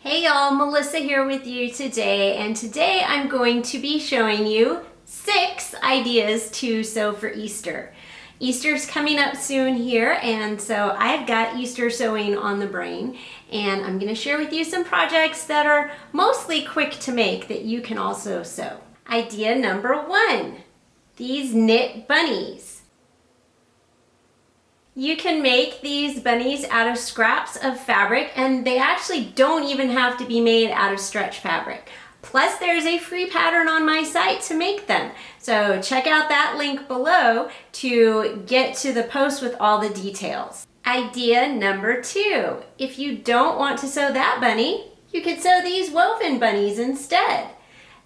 Hey y'all, Melissa here with you today, and today I'm going to be showing you 6 ideas to sew for Easter. Easter's coming up soon here, and so I've got Easter sewing on the brain, and I'm going to share with you some projects that are mostly quick to make that you can also sew. Idea number 1, these knit bunnies. You can make these bunnies out of scraps of fabric, and they actually don't even have to be made out of stretch fabric. Plus, there's a free pattern on my site to make them. So check out that link below to get to the post with all the details. Idea number 2. If you don't want to sew that bunny, you could sew these woven bunnies instead.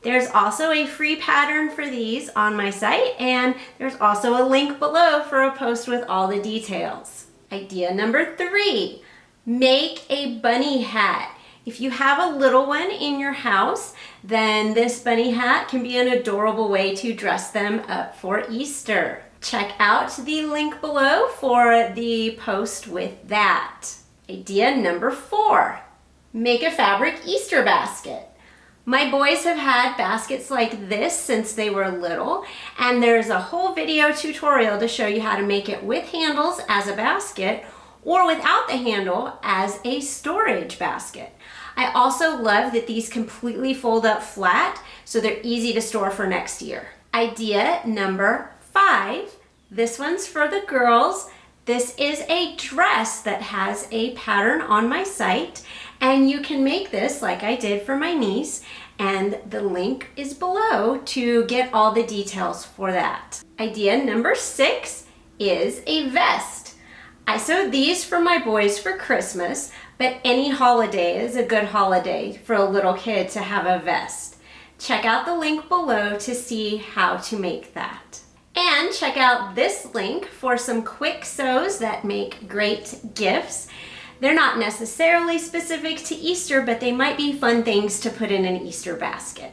There's also a free pattern for these on my site, and there's also a link below for a post with all the details. Idea number 3, make a bunny hat. If you have a little one in your house, then this bunny hat can be an adorable way to dress them up for Easter. Check out the link below for the post with that. Idea number 4, make a fabric Easter basket. My boys have had baskets like this since they were little, and there's a whole video tutorial to show you how to make it with handles as a basket or without the handle as a storage basket. I also love that these completely fold up flat, so they're easy to store for next year. Idea number 5, this one's for the girls. This is a dress that has a pattern on my site, and you can make this like I did for my niece, and the link is below to get all the details for that. Idea number 6 is a vest. I sewed these for my boys for Christmas, but any holiday is a good holiday for a little kid to have a vest. Check out the link below to see how to make that. And check out this link for some quick sews that make great gifts. They're not necessarily specific to Easter, but they might be fun things to put in an Easter basket.